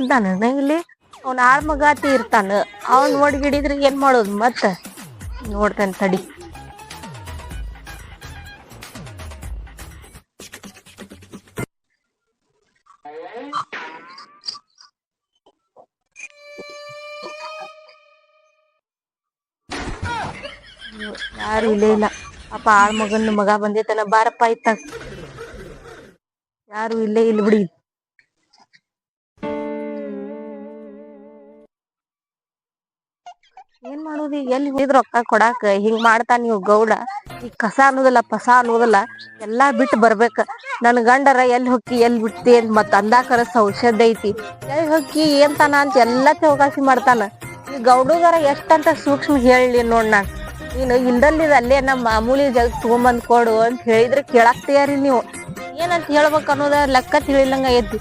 ಇದ್ದಾನ ಇಲ್ಲಿ ಅವ್ನ ಆಳ್ ಮಗಾತಿ ಇರ್ತಾನ. ಅವ್ನ್ ನೋಡಿ ಹಿಡಿದ್ರೆ ಏನ್ ಮಾಡೋದು ಮತ್ತ ನೋಡ್ತಾನೆ ತಡಿ. ಯಾರು ಇಲ್ಲೇ ಇಲ್ಲ. ಅಪ್ಪ ಆಳ್ ಮಗನ್ ಮಗ ಬಂದೈತನ ಬಾರಪ್ಪ ಇತ್ತ. ಯಾರು ಇಲ್ಲೇ ಇಲ್ಲ ಬಿಡಿ. ಏನ್ ಮಾಡುದು ಎಲ್ಲಿ ಹೋಗಿದ್ ರೊಕ್ಕ ಕೊಡಾಕ ಹಿಂಗ್ ಮಾಡ್ತಾನ ನೀವು ಗೌಡ. ಈ ಕಸ ಅನ್ನೋದಲ್ಲ ಪಸ ಅನ್ನೋದಲ್ಲ ಎಲ್ಲಾ ಬಿಟ್ಟು ಬರ್ಬೇಕ. ನನ್ ಗಂಡರ ಎಲ್ಲಿ ಹೊಕ್ಕಿ ಎಲ್ಲಿ ಬಿಡ್ತಿ ಅಂತ ಮತ್ ಅಂದಾಕರ ಔಷಧ ಐತಿ. ಎಲ್ಲಿ ಹೊಕ್ಕಿ ಏನ್ ತಾನ ಅಂತ ಎಲ್ಲಾ ಚೌಕಾಸಿ ಮಾಡ್ತಾನ. ಈ ಗೌಡುಗಾರ ಎಷ್ಟಂತ ಸೂಕ್ಷ್ಮ ಹೇಳಿ ನೋಡ್ ನಾನ್. ನೀನು ಇಲ್ದಲ್ಲಿದ ಅಲ್ಲೇ ನಮ್ಮ ಮಾಮೂಲಿ ಜಗ ತಗೊಂಬಂದ್ ಕೊಡು ಅಂತ ಹೇಳಿದ್ರೆ ಕೇಳಾಕ್ ತಯಾರಿ ನೀವು. ಏನಂತ ಹೇಳ್ಬೇಕ ಅನ್ನೋದ ಲೆಕ್ಕ ತಿಳಿಲಂಗ ಐತಿ.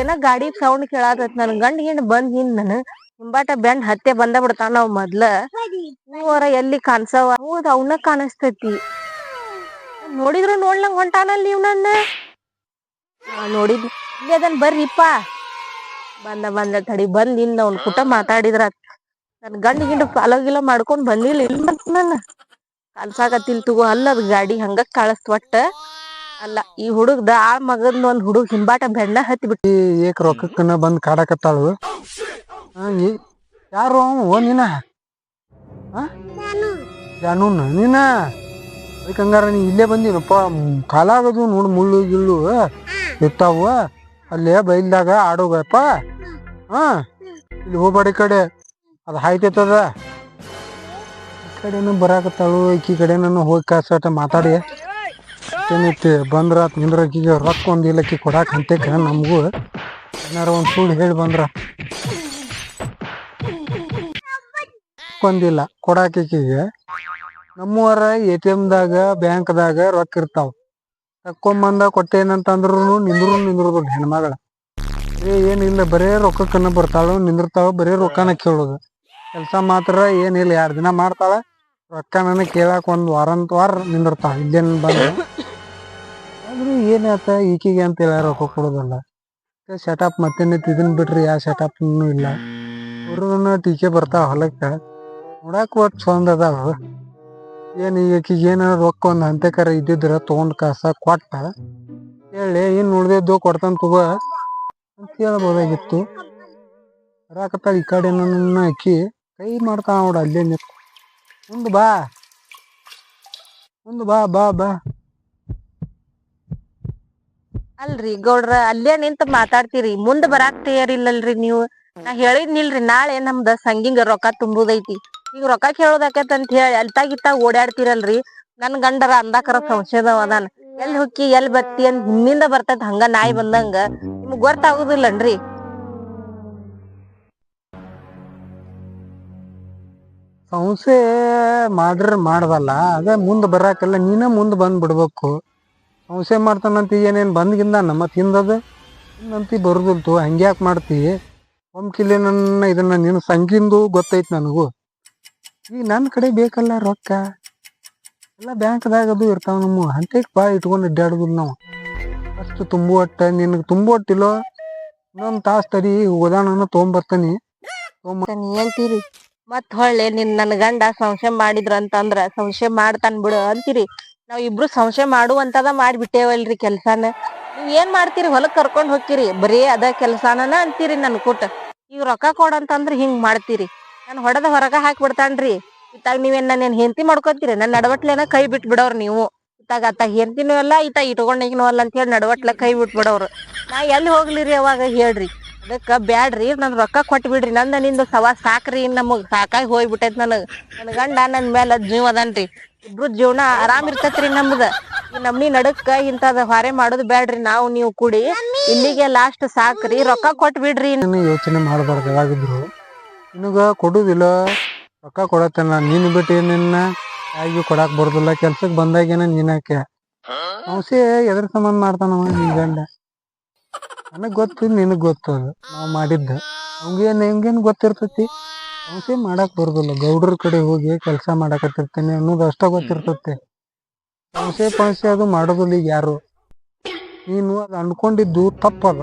ಏನ ಗಾಡಿ ಸೌಂಡ್ ಕೇಳಾತೈತಿ. ನನ್ ಗಂಡ ಹಿಂಡ್ ಬಂದ್ ಹಿಂದ್ ನನ್ ಹಿಂಬಾಟ ಬೆಂಡ್ ಹತ್ತೆ ಬಂದ ಬಿಡ್ತಾನ ನಾವ್ ಮೊದ್ಲ. ಹೂವರ ಎಲ್ಲಿ ಕಾಣ್ಸವ ಹೌದ್ ಅವನ ಕಾಣಸ್ತೈತಿ. ನೋಡಿದ್ರು ನೋಡ್ಲಂಗ ಹೊಂಟಾನಲ್ ನೀವ್ ನನ್ನ. ನೋಡಿದ್ ಇಲ್ಲಿ ಅದನ್ ಬರ್ರಿಪಾ. ಬಂದ ತಡಿ ಬಂದ್ ಇನ್ ಅವ್ನ ಕುಟ ಮಾತಾಡಿದ್ರ ನನ್ ಗಂಡ ಗಿಂಡ ಪಾಲಗಿಲ ಮಾಡ್ಕೊಂಡ್ ಬಂದಿಲ್ಲ ಇಲ್ ನನ್ನ ಕಲ್ಸಾಕತಿಲ್ ತಗೋ. ಅಲ್ಲದ ಗಾಡಿ ಹಂಗ ಕಾಳಸ್ತ ಒಟ್ಟ ಅಲ್ಲ ಈ ಹುಡುಗ್ದ ಆ ಮಗಂದ ಒಂದ್ ಹುಡುಗ್ ಹಿಂಬಾಟ ಬೆಣ್ಣ ಹತ್ತಿ ಬಿಟ್ಟ. ಏಕ್ ರೊಕ್ಕಕ್ಕನ ಬಂದ್ ಕಾಡಕತ್ತಾಳು. ಯಾರು ನೀನ ಜಾನೂನ್ ನೀನ ಅದಕ್ಕೆ ಹಂಗಾರ ನೀ ಇಲ್ಲೇ ಬಂದಿನಪ್ಪ. ಕಾಲಾಗದು ನೋಡು ಮುಳ್ಳು ಗಿಳ್ಳು ಇರ್ತಾವ ಅಲ್ಲೇ ಬೈಲ್ದಾಗ ಆಡೋಗಪ್ಪ. ಇಲ್ಲಿ ಹೋಗ್ಬೇಡ ಈ ಕಡೆ ಅದು ಹಾಯ್ತೈತದ. ಈ ಕಡೆನೂ ಬರಾಕತ್ತಾಳು ಈಕಿ ಕಡೆ ನಾನು ಹೋಗಿ ಕಾಸಟ ಮಾತಾಡಿ ಏನೈತಿ ಬಂದ್ರ ನಿಂದ್ರ ಆಕಿಗೆ ರೊಕ್ಕ ಒಂದಿಲ್ಲ ಆಕಿ ಕೊಡಾಕ ಅಂತೇಕ ನಮಗೂ ಏನಾರ ಒಂದ್ ಸುಳ್ಳು ಹೇಳಿ ಬಂದ್ರ ಕೊಂದಿಲ್ಲ ಕೊಡಾಕಿಗೆ. ನಮ್ಮವರ ATM ದಾಗ ಬ್ಯಾಂಕ್ದಾಗ ರೊಕ್ಕ ಇರ್ತಾವ. ತಕ್ಕೊಂಬಂದ ಕೊಟ್ಟೇನಂತಂದ್ರು ನಿಂದ್ರುದಿಲ್ಲ ಹೆಣ್ಮಗಳ. ಏನಿಲ್ಲ ಬರೇ ರೊಕ್ಕಕ್ಕನ ಬರ್ತಾಳು ನಿಂದಿರ್ತಾಳ ಬರೇ ರೊಕ್ಕನ ಕೇಳೋದು. ಕೆಲಸ ಮಾತ್ರ ಏನಿಲ್ಲ 2 ದಿನ ಮಾಡ್ತಾಳ ರೊಕ್ಕನ ಕೇಳಾಕ ಒಂದ್ ವಾರ ನಿಂದಿರ್ತಾಳ. ಇಲ್ಲೇನ್ ಬಂದ ಆದ್ರೂ ಏನಾತ ಈಕಿಗೆ ಅಂತೇಳಿ ರೊಕ್ಕ ಕೊಡೋದಲ್ಲ. ಸೆಟಪ್ ಮತ್ತೇನೈತಿ ಇದನ್ ಬಿಟ್ರಿ ಯಾವ ಸೆಟಪ್ನು ಇಲ್ಲ. ಅವ್ರನ್ನ ಟೀಕೆ ಬರ್ತಾವ ಹೊಲಕ್ಕ ನೋಡಾಕ ಒಟ್ಟು ಚಂದ ಅದಾವ. ಏನ್ ಈಕಿಗೆ ಏನಾರ ರೊಕ್ಕ ಒಂದ್ ಹಂತೆಕರ ಇದ್ದಿದ್ರ ತಗೊಂಡ್ ಕಾಸ ಕೊಟ್ಟ ಹೇಳಿ ಏನ್ ನೋಡ್ದಿದ್ದು ಕೊಡ್ತಾನ ತಗೋ ಅಂತ ಹೇಳ್ಬೋದಾಗಿತ್ತು. ಬರಾಕತ್ತಾಳ ಈ ಕಡೆ ನನ್ನ ಅಕ್ಕಿ ಕೈ ಮಾಡ್ತಾಳ ನೋಡ ಅಲ್ಲೇ ನಿಂತು. ಮುಂದ್ ಬಾ ಬಾ ಬಾ. ಅಲ್ರಿ ಗೌಡ್ರ ಅಲ್ಲೇ ನಿಂತ ಮಾತಾಡ್ತೀರಿ ಮುಂದ್ ಬರಾಕ್ ತಯಾರಿಲ್ಲಲ್ರಿ ನೀವು. ನಾ ಹೇಳಿದ್ನಿಲ್ರಿ ನಾಳೆ ನಮ್ದ ಸಂಗಿಂಗ ರೊಕ್ಕ ತುಂಬುದೈತಿ. ಈಗ ರೊಕ್ಕ ಕೇಳೋದಾಕೇತ್ ಅಂತ ಹೇಳಿ ಅಲ್ತಾಗಿತ್ತಾಗ ಓಡಾಡ್ತಿರಲ್ರಿ. ನನ್ ಗಂಡರ ಅಂದಾಕರ ಸಂಶಯದವ ಅದಾನ. ಎಲ್ಲಿ ಹೊಕ್ಕಿ ಎಲ್ಲಿ ಬತ್ತಿ ಅಂತ ಹಿಂದಿಂದ ಬರ್ತೈತ್ ಹಂಗ ನಾಯಿ ಬಂದಂಗ. ನಿಮ್ಗ್ ಗೊತ್ತಾಗುದಿಲ್ಲನ್ರಿ. ಸಂಶಯ ಮಾಡ್ರ ಮಾಡ್ದಲ್ಲ ಅದೇ ಮುಂದ್ ಬರಾಕಲ್ಲ ನೀನ ಮುಂದ್ ಬಂದ್ ಬಿಡ್ಬೇಕು. ಸಂಶಯ ಮಾಡ್ತಾನಂತ ಏನೇನ್ ಬಂದ್ಗಿಂದ ಮತ್ ಹಿಂದದ ಇನ್ನಂತಿ ಬರುದಿಲ್ತು ಹಂಗ್ಯಾಕ್ ಮಾಡ್ತಿ. ಒಮ್ಕಿಲೆ ನನ್ನ ಇದನ್ನ ನೀನು ಸಂಗಿಂದು ಗೊತ್ತೈತಿ ನನಗೂ. ಈಗ ನನ್ನ ಕಡೆ ಬೇಕಲ್ಲ ರೊಕ್ಕ ಎಲ್ಲ ಬ್ಯಾಂಕ್ದಾಗ ಅದು ಇರ್ತಾವ. ನಮ್ಮ ಹಂತಕ್ ಬಾ ಇಟ್ಕೊಂಡು ಅಡ್ಡಾಡುದಿಲ್ಲ ನಾವು. ಅಷ್ಟು ತುಂಬುವಟ್ಟ ನಿನಗೆ ತುಂಬುವಟ್ಟಿಲ್ಲೋ ಇನ್ನೊಂದ್ ತಾಸ್ ತಡಿ ಉದಾಹರಣೆ ತೊಗೊಂಬರ್ತಾನಿ. ಅಂತೀರಿ ಮತ್ ಹೊಳ್ಳೆ ನನ್ ಗಂಡ ಸಂಶಯ ಮಾಡಿದ್ರ ಅಂತಂದ್ರ ಸಂಶಯ ಮಾಡ್ತಾನ್ ಬಿಡು ಅಂತೀರಿ. ನಾವ್ ಇಬ್ರು ಸಂಶಯ ಮಾಡುವಂತದ ಮಾಡ್ಬಿಟ್ಟೇವಲ್ರಿ ಕೆಲ್ಸಾನ. ನೀವ್ ಏನ್ ಮಾಡ್ತೀರಿ ಹೊಲಕ್ ಕರ್ಕೊಂಡ್ ಹೋಗ್ತಿರಿ ಬರೀ ಅದ ಕೆಲ್ಸಾನನ ಅಂತೀರಿ ನನ್ ಕೂಟ. ಈಗ ರೊಕ್ಕ ಕೊಡಂತಂದ್ರ ಹಿಂಗ್ ಮಾಡ್ತೀರಿ. ನಾನ್ ಹೊಡೆದ ಹೊರಗ ಹಾಕಿ ಬಿಡ್ತಾನ್ರಿ. ಇತ್ತಾಗ ನೀವೇನ್ ನನ್ ಹೆಂಡತಿ ಮಾಡ್ಕೊತೀರಿ ನನ್ ನಡವಟ್ಲೇನ ಕೈ ಬಿಟ್ ಬಿಡವ್ರ ನೀವು. ಇತ್ತಾಗ ಅತ್ತಾಗ ಹೆಂಡತಿನೂ ಅಲ್ಲ ಇತ್ತ ಇಟ್ಕೊಂಡೇಗನು ಅಲ್ಲ ಅಂತ ಹೇಳಿ ನಡವಟ್ಲ ಕೈ ಬಿಟ್ ಬಿಡವ್ರು. ನಾ ಎಲ್ಲಿ ಹೋಗ್ಲಿರಿ ಅವಾಗ ಹೇಳ್ರಿ. ಅದಕ್ಕ ಬ್ಯಾಡ್ರಿ ನನ್ ರೊಕ್ಕ ಕೊಟ್ಟ ಬಿಡ್ರಿ. ನಂದ ನಿಂದು ಸವಾಲ್ ಸಾಕ್ರಿ ನಮಗ್ ಸಾಕಾಗಿ ಹೋಗ್ಬಿಟ್ಟೈತ್ ನನಗ್. ನನ್ ಗಂಡ ನನ್ ಮೇಲೆ ಜೀವ ಅದನ್ರಿ. ಇಬ್ರು ಜೀವನ ಆರಾಮ್ ಇರ್ತೈತ್ರಿ ನಮ್ದ. ಈ ನಮ್ನಿ ನಡಕ್ಕ ಇಂತದ ಹೊರೆ ಮಾಡೋದ್ ಬ್ಯಾಡ್ರಿ. ನಾವು ನೀವು ಕೂಡಿ ಇಲ್ಲಿಗೆ ಲಾಸ್ಟ್ ಸಾಕ್ರಿ ರೊಕ್ಕ ಕೊಟ್ ಬಿಡ್ರಿ. ಯೋಚನೆ ಮಾಡ್ಬಾರ್ದು ಯಾವಾಗಿದ್ರು. ನಿನಗ ಕೊಡುದಿಲ್ಲ ರೊಕ್ಕ ಕೊಡತ್ತೇನ ನೀನ್ ಬಿಟ್ಟು ಏನಿನ್ನ ಯಾರಿಗೂ ಕೊಡಾಕ್ ಬರುದಿಲ್ಲ. ಕೆಲ್ಸಕ್ ಬಂದಾಗೇನ ನೀನಾಕೆ ಸಂಶಯ ಎದ್ರ ಸಂಬಂಧ ಮಾಡ್ತಾನವ ನಿನ್ ಗಂಡ. ನನಗ್ ಗೊತ್ತು ನಿನಗ್ ಗೊತ್ತು ಅದು ನಾವ್ ಮಾಡಿದ್ದ. ನಿಮ್ಗೇನ್ ಗೊತ್ತಿರ್ತತಿ. ಸಂಶಯ ಮಾಡಾಕ್ ಬರುದಿಲ್ಲ. ಗೌಡ್ರ ಕಡೆ ಹೋಗಿ ಕೆಲ್ಸ ಮಾಡಾಕತ್ತಿರ್ತೇನೆ ಅನ್ನೋದು ಅಷ್ಟ ಗೊತ್ತಿರ್ತತಿ. ಪಂಸೆ ಅದು ಮಾಡೋದಿಲ್ಲ ಈಗ ಯಾರು. ನೀನು ಅದು ಅನ್ಕೊಂಡಿದ್ದು ತಪ್ಪದ.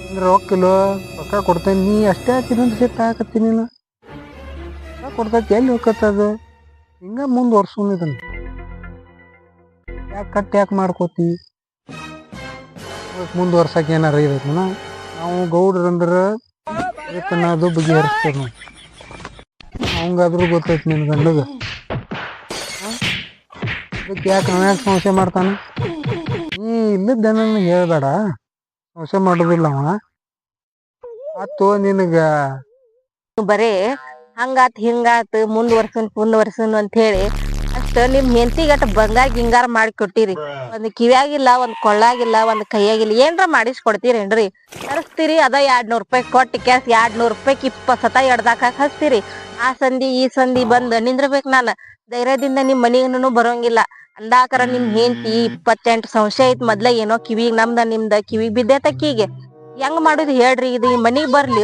ಅಂದ್ರೆ ರೊಕ್ಕ ಕೊಡ್ತೇನೆ ನೀ ಅಷ್ಟೇ ಹಾಕಿದಂತ ಸಿಟ್ಟು ಹಾಕತ್ತಿ ನೀನು. ರೊಕ್ಕ ಕೊಡ್ತೈತಿ ಎಲ್ಲಿ ಹೋಗತ್ತದು ಹಿಂಗ ಮುಂದುವರ್ಸೋನ್ ಇದನ್ನ. ಯಾಕೆ ಮಾಡ್ಕೋತಿ ಮುಂದುವರ್ಸಕ್ಕೆ ಏನಾರ ಇದೈತನ. ನಾವು ಗೌಡ್ರಂದ್ರೆ ಅದು ಬಗೆಹರಿಸ್ತೇವೆ ನಾವು. ಅವಂಗಾದ್ರೂ ಗೊತ್ತೈತಿ ನಿನ್ ಗಂಡಗ. ಅದಕ್ಕೆ ಯಾಕೆ ಸಂಶಯ ಮಾಡ್ತಾನೆ. ನೀ ಇಲ್ಲದ್ದೇನ ಹೇಳ್ಬೇಡ. ಸಂಶಯ ಮಾಡೋದಿಲ್ಲ ಅವ. ಆತು ನಿನಗ ಬರೇ ಹಂಗಾತ್ ಹಿಂಗಾತ್ ಮುಂದ್ವರ್ಸನ್ ಅಂತ ಹೇಳಿ ಅಷ್ಟ ನಿಮ್ ಹೆಂಡತಿಗಟ್ಟ ಬಂಗಾರ ಗಿಂಗಾರ ಮಾಡಿ ಕೊಟ್ಟಿರಿ. ಒಂದ್ ಕಿವ್ಯಾಗಿಲ್ಲ, ಒಂದ್ ಕೊಳ್ಳಾಗಿಲ್ಲ, ಒಂದ್ ಕೈಯಾಗಿಲ್ಲ, ಏನ್ರ ಮಾಡಿಸ್ಕೊಡ್ತೀರೇನ್ರಿ? ತರಿಸ್ತೀರಿ ಅದ 200 ರೂಪಾಯಿ ಕೊಟ್ಟು ಕ್ಯಾಸ್ 200 ರೂಪಾಯಿಗೆ 20 ಸತ ಎಡ್ದಾಕ ಹಚ್ತೀರಿ. ಆ ಸಂಧಿ ಈ ಸಂಧಿ ಬಂದ್ ನಿಂದ್ರಬೇಕ್. ನಾನು ಧೈರ್ಯದಿಂದ ನಿಮ್ ಮನಿಗನು ಬರೋಂಗಿಲ್ಲ ಅಂದಾಕರ ನಿಮ್ ಹೆಂಡತಿ 28 ಸಂಶಯ ಐತ್. ಮೊದ್ಲ ಏನೋ ಕಿವಿಗ್ ನಿಮ್ದ ಕಿವಿಗ್ ಬಿದ್ದೇತಕ್ಕಿಗೆ. ಹೆಂಗ್ ಮಾಡುದು ಹೇಳ್ರಿ? ಇದು ಈ ಮನಿಗ್ ಬರ್ಲಿ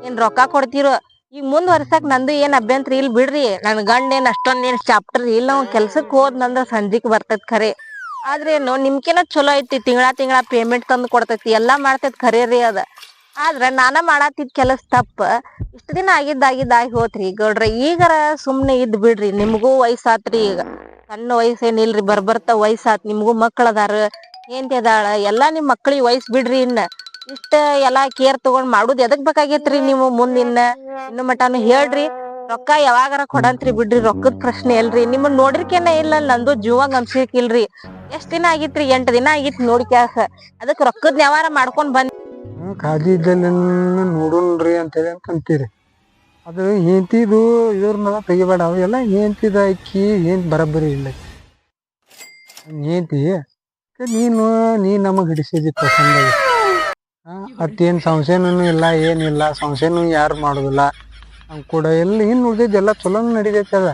ಏನ್ ರೊಕ್ಕ ಕೊಡ್ತಿರೋ? ಈಗ ಮುಂದ್ವರ್ಸಕ್ ನಂದು ಏನ್ ಅಭ್ಯಂತರ ಇಲ್ ಬಿಡ್ರಿ. ನನ್ ಗಂಡ ಏನ್ ಅಷ್ಟೊಂದೇನ್ ಚಾಪ್ಟರ್ ಇಲ್ಲ. ನಾವ್ ಕೆಲ್ಸಕ್ ಹೋದ್ನಂದ್ರ ಸಂಜಿಕ್ ಬರ್ತೈತ್ ಖರೆ. ಆದ್ರೇನು ನಿಮ್ಕಿನ ಚಲೋ ಐತಿ. ತಿಂಗಳ ಪೇಮೆಂಟ್ ತಂದು ಕೊಡ್ತೈತಿ, ಎಲ್ಲಾ ಮಾಡ್ತೈತಿ ಖರೆ ರೀ ಅದ. ಆದ್ರ ನಾನ ಮಾಡತ್ತಿದ್ ಕೆಲಸ ತಪ್ಪ. ಇಷ್ಟ ದಿನ ಆಗಿದ್ದಾಗಿ ಹೋತ್ರಿ ಗೌಡ್ರ. ಈಗರ ಸುಮ್ನೆ ಇದ್ ಬಿಡ್ರಿ. ನಿಮ್ಗೂ ವಯಸ್ಸಾತ್ರಿ. ಈಗ ಸಣ್ಣ ವಯಸ್ಸೇನ್ ಇಲ್ರಿ, ಬರ್ಬರ್ತ ವಯಸ್ಸಾತ್. ನಿಮ್ಗೂ ಮಕ್ಳ ಅದಾರ, ಹೆಂಡತಿ ಅದಾಳ. ಎಲ್ಲಾ ನಿಮ್ ಮಕ್ಳಿಗೆ ವಯಸ್ ಬಿಡ್ರಿ. ಇನ್ನ ಇಷ್ಟ ಎಲ್ಲಾ ಕೇರ್ ತಗೊಂಡ್ ಮಾಡುದ್ ಎದಕ್ ಬೇಕಾಗೇತ್ರಿ? ನೀವು ಇನ್ನು ಮಟಾನು ಹೇಳ್ರಿ. ರೊಕ್ಕ ಯಾವಾಗಾರ ಕೊಡಂತ್ರಿ ಬಿಡ್ರಿ. ರೊಕ್ಕದ ಪ್ರಶ್ನೆ ಅಲ್ರಿ. ನಿಮ್ಮನ್ ನೋಡಿರ್ಕೆನ ಇಲ್ಲ ನಂದು ಜೀವಾಗ ಅನ್ಸಿಕ್ ಇಲ್ರಿ. ಎಷ್ಟ್ ದಿನ ಆಗಿತ್ರಿ? 8 ದಿನ ಆಗಿತ್ ನೋಡಿ ಕ್ಯಾಸ. ಅದಕ್ ರೊಕ್ಕದ್ ವ್ಯವಹಾರ ಮಾಡ್ಕೊಂಡ್ ಬಂದ್ ಖಾಲಿ ಇದ್ದಲ್ಲಿ ನೋಡೋಣ್ರಿ ಅಂತೇಳಿ ಅಂತೀರಿ. ಅದು ಹೆಂಡತಿದು ಇದ್ರನ್ನ ತೆಗಿಬೇಡ. ಅವೆಲ್ಲ ಹೆಂಡತಿದ ಅಕ್ಕಿ ಬರಬ್ಬರಿ ಇಲ್ಲ. ಹೆಂಡತಿ ನೀ ನಮಗ್ ಹಿಡಿಸಿದಿ ಪಸಂದಾಗ. ಅತ್ತೇನ್ ಸಂಶಯನೂ ಇಲ್ಲ, ಏನಿಲ್ಲ. ಸಂಶಯನೂ ಯಾರು ಮಾಡುದಿಲ್ಲ ನಮ್ ಕೂಡ. ಎಲ್ಲಿ ಉಳ್ದಿದ್ದು ಎಲ್ಲ ಚಲೋನು ನಡಿತೈತಿ ಅದ.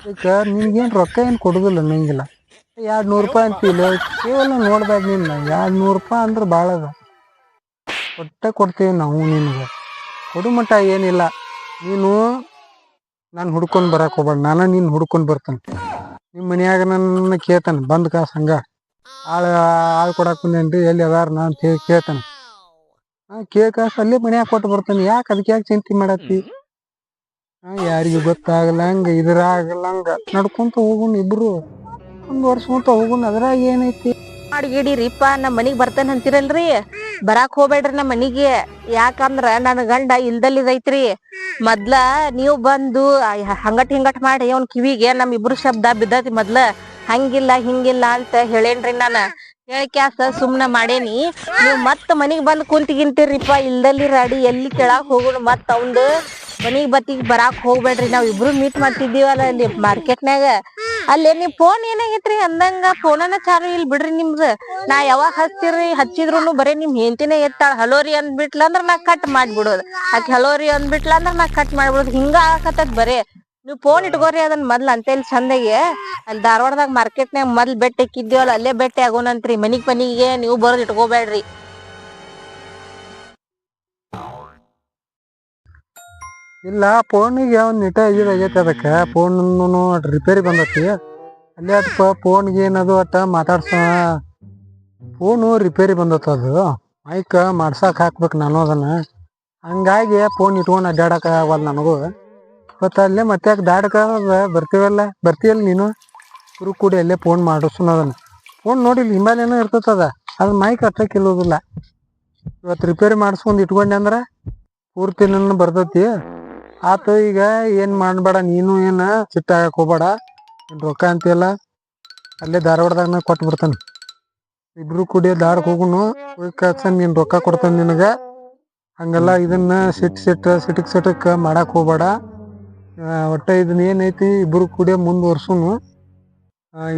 ಅದಕ್ಕೆ ನಿನ್ಗೇನ್ ರೊಕ್ಕ ಏನ್ ಕೊಡುದಿಲ್ಲ ನಂಗಿಲ್ಲ. 200 ರೂಪಾಯಿ ಅಂತಿಲ್ಲ. ಕೇವಲ ನೋಡ್ದಾಗ ನಿನ್ನ 200 ರೂಪಾಯಿ ಅಂದ್ರೆ ಭಾಳ ಅದ. ಕೊಡ್ತೇವಿ ನಾವು ನಿನ್ಗೆ. ಕೊಡು ಮಟ್ಟ ಏನಿಲ್ಲ. ನೀನು ನಾನು ಹುಡ್ಕೊಂಡ್ ಬರಕ್ ಹೋಗ್ಬೇಡ. ನಾನು ನೀನ್ ಹುಡ್ಕೊಂಡ್ ಬರ್ತೇನೆ. ನಿಮ್ಮ ಮನ್ಯಾಗ ನನ್ನ ಕೇಳ್ತಾನೆ ಬಂದ್ ಕಾಸ ಹಂಗ ಆಳ್ ಕೊಡಾಕ್ ಬಂದೇನ್ರಿ, ಎಲ್ಲಿ ಅದಾರ ನಾ ಅಂತ ಹೇಳಿ ಕೇಳ್ತಾನೆ. ಕಾಸ ಅಲ್ಲೇ ಮನ್ಯಾಗ ಕೊಟ್ಟು ಬರ್ತಾನೆ. ಯಾಕೆ ಅದಕ್ಕೆ ಯಾಕೆ ಚಿಂತೆ ಮಾಡತ್ತಿ? ಯಾರಿಗೂ ಗೊತ್ತಾಗಲಂಗ ಇದ್ರಾಗಲಂಗ ನಡ್ಕೊಂತ ಹೋಗುನ್ ಇಬ್ರು. ಮುಂದುವರ್ಸ್ಕೊಂತ ಹೋಗುನ್. ಅದ್ರಾಗ ಏನೈತಿ? ಮಾಡಿಗಿಡಿರಿಪ್ಪ. ನಮ್ ಮನಿಗ್ ಬರ್ತೇನೆ ಅಂತಿರಲ್ರಿ, ಬರಾಕ್ ಹೋಗ್ಬೇಡ್ರಿ ನಮ್ ಮನಿಗೆ. ಯಾಕಂದ್ರ ನನ್ ಗಂಡ ಇಲ್ದಲ್ಲಿದೈತ್ರಿ. ಮೊದ್ಲ ನೀವ್ ಬಂದು ಹಂಗಟ್ ಮಾಡಿ ಅವ್ನ ಕಿವಿಗೆ ನಮ್ ಇಬ್ರು ಶಬ್ದ ಬಿದ್ದತಿ. ಮೊದ್ಲ ಹಂಗಿಲ್ಲ ಹಿಂಗಿಲ್ಲ ಅಂತ ಹೇಳೇನ್ರಿ. ನಾನ ಹೇಳ್ಕ್ಯಾಸ ಸುಮ್ನ ಮಾಡೇನಿ. ನೀವ್ ಮತ್ ಮನಿಗ್ ಬಂದ್ ಕುಂತಿಗಿಂತೀರಿಪ್ಪ. ಇಲ್ದಲ್ಲಿ ರಾಡಿ ಎಲ್ಲಿ ಕೆಳಾಕ್ ಹೋಗುನು. ಮತ್ ಅವಂದ್ ಮನಿಗ್ ಬತ್ತಿಗ್ ಬರಾಕ್ ಹೋಗ್ಬೇಡ್ರಿ. ನಾವ್ ಇಬ್ರು ಮೀಟ್ ಮಾಡ್ತಿದ್ದೀವಲ್ಲ ಅಲ್ಲಿ ಮಾರ್ಕೆಟ್ನ್ಯಾಗ. ಅಲ್ಲಿ ನಿಮ್ ಫೋನ್ ಏನಾಗೈತ್ರಿ ಅಂದಂಗ? ಫೋನನ ಚಾಲು ಇಲ್ ಬಿಡ್ರಿ ನಿಮ್ದ. ನಾ ಯಾವಾಗ ಹಚ್ಚಿದ್ರುನು ಬರೇ ನಿಮ್ ಹೆಂಡತಿನೇ ಎತ್ತಾಳ. ಹಲೋರಿ ಅಂದ್ಬಿಟ್ಲಂದ್ರ ನಾ ಕಟ್ ಮಾಡ್ಬಿಡೋದು. ಆಕಿ ಹಲೋರಿ ಅಂದ್ಬಿಟ್ಲಂದ್ರ ನಾ ಕಟ್ ಮಾಡ್ಬಿಡೋದು. ಹಿಂಗ ಆಗಕತ್ತದ ಬರೇ. ನೀವ್ ಫೋನ್ ಇಟ್ಕೋರಿ ಅದನ್ ಮೊದ್ಲ ಅಂತೇಳಿ ಚಂದಗೆ. ಅಲ್ಲಿ ಧಾರವಾಡದಾಗ ಮಾರ್ಕೆಟ್ನ್ಯಾಗ ಮೊದ್ಲ್ ಬೆಟ್ಟ ಇಕ್ಕಿದ್ದೇವಲ್ಲ, ಅಲ್ಲೇ ಬೆಟ್ಟಿ ಆಗೋಣಂತ್ರಿ. ಮನಿಗೆ ನೀವು ಬರೋದ್ ಇಟ್ಕೋಬೇಡ್ರಿ. ಇಲ್ಲ, ಫೋನಿಗೆ ಒಂದ್ ನಿಟ ಇದಾಗೈತಿ. ಅದಕ್ಕೆ ಫೋನ್ ರಿಪೇರಿ ಬಂದತಿ. ಅಲ್ಲೇ ಅದಪ್ಪ ಫೋನ್ಗೆ ಏನದು ಅಟ್ಟ ಮಾತಾಡ್ಸ. Phone repair ಬಂದತ್ತ. ಅದು ಮೈಕ್ ಮಾಡ್ಸಾಕ್ ಹಾಕ್ಬೇಕು ನಾನು ಅದನ್ನ. ಹಂಗಾಗಿ ಫೋನ್ ಇಟ್ಕೊಂಡು ಅಡ್ಡಾಡಕ ಆಗವಲ್ ನನಗೂ. ಇವತ್ತು ಅಲ್ಲೇ ಮತ್ತೆ ದಾಡಕ ಬರ್ತೀವಲ್ಲ ನೀನು ಕುರು ಕೂಡಿ ಅಲ್ಲೇ ಫೋನ್ ಮಾಡಿಸೋಣ. ಅದನ್ನ ಫೋನ್ ನೋಡಿಲ್ಲ ಹಿಮಾಲಯನೂ ಇರ್ತದ. ಅದು ಮೈಕ್ ಹಚ್ಚಕ್ ಇಲ್ಲೋದಿಲ್ಲ. ಇವತ್ತು ರಿಪೇರಿ ಮಾಡಿಸ್ಕೊಂಡ್ ಇಟ್ಕೊಂಡೆ ಅಂದ್ರ ಪೂರ್ತಿ ನನ್ನ ಬರ್ತೈತಿ. ಆತು. ಈಗ ಏನ್ ಮಾಡ್ಬೇಡ ನೀನು, ಏನ ಸಿಟ್ಟಾಗಕ್ ಹೋಗ್ಬೇಡ. ರೊಕ್ಕ ಅಂತೀಯಲ್ಲ ಅಲ್ಲೇ ಧಾರವಾಡದಾಗ ಕೊಟ್ಟು ಬಿಡ್ತಾನೆ. ಇಬ್ರು ಕೂಡಿ ಧಾರಕ್ಕೆ ಹೋಗುನು. ನೀನ್ ರೊಕ್ಕ ಕೊಡ್ತಾನೆ ನಿನಗ. ಹಂಗೆಲ್ಲ ಇದನ್ನ ಸಿಟಕ್ ಮಾಡಕ್ ಹೋಗ್ಬೇಡ. ಒಟ್ಟ ಇದನ್ನ ಏನೈತಿ ಇಬ್ರು ಕೂಡಿ ಮುಂದುವರ್ಸುನು.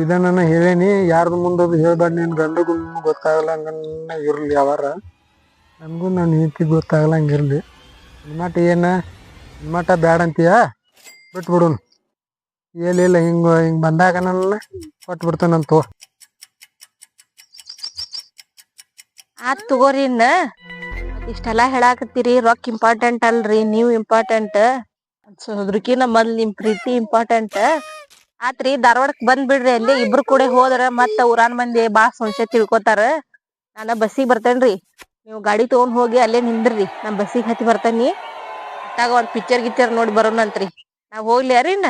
ಇದನ್ನ ಹೇಳೇನಿ. ಯಾರ್ದು ಮುಂದದು ಹೇಳ್ಬೇಡ. ನೀನ್ ಗಂಡಗೂ ಗೊತ್ತಾಗಲ್ಲ ಹಂಗನ್ನ ಇರ್ಲಿ. ಯಾವಾರ ನನ್ಗೂ ನಾನು ಹೆಂಡತಿಗೆ ಗೊತ್ತಾಗಲ್ಲ ಹಂಗಿರ್ಲಿ. ನಿಮ್ಮಟ ನಿಮ್ಮಟ ಬ್ಯಾಡ ಅಂತೀಯ ಬಿಟ್ಬಿಡುನು. ಏನಿಲ್ಲ, ಹಿಂಗ ಬಂದಾಗ ನನ್ನ ಕೊಟ್ಟು ಬಿಡ್ತಾನಂತ. ಆತ್ ತಗೋರಿ. ಇಷ್ಟೆಲ್ಲಾ ಹೇಳಾಕತ್ತೀರಿ. ರೊಕ್ಕ ಇಂಪಾರ್ಟೆಂಟ್ ಅಲ್ರಿ, ನೀವ್ ಇಂಪಾರ್ಟೆಂಟ್. ಅದ್ರಕಿನ ಮೊದ್ಲ್ ನಿಮ್ ಪ್ರೀತಿ ಇಂಪಾರ್ಟೆಂಟ್. ಆತ್ರಿ ಧಾರವಾಡಕ್ ಬಂದ್ ಬಿಡ್ರಿ ಅಲ್ಲಿ ಇಬ್ರು ಕೂಡ ಹೋದ್ರ ಮತ್ತ ಊರಾನ್ ಮಂದಿ ಬಾಳ ಸಂಶಯ ತಿಳ್ಕೊತಾರ. ನಾನ ಬಸ್ಸಿಗೆ ಬರ್ತೇನ್ರಿ, ನೀವು ಗಾಡಿ ತಗೊಂಡ್ ಹೋಗಿ ಅಲ್ಲೇ ನಿಂದ್ರಿ, ನಾ ಬಸ್ಸಿಗೆ ಹತ್ತಿ ಬರ್ತೇನಿ. ಅತ್ತಾಗ ಒಂದ್ ಪಿಕ್ಚರ್ ಗಿಚ್ಚರ್ ನೋಡಿ ಬರೋಣಂತ್ರಿ. ನಾವ್ ಹೋಗ್ಲಿ ಅರಿನ.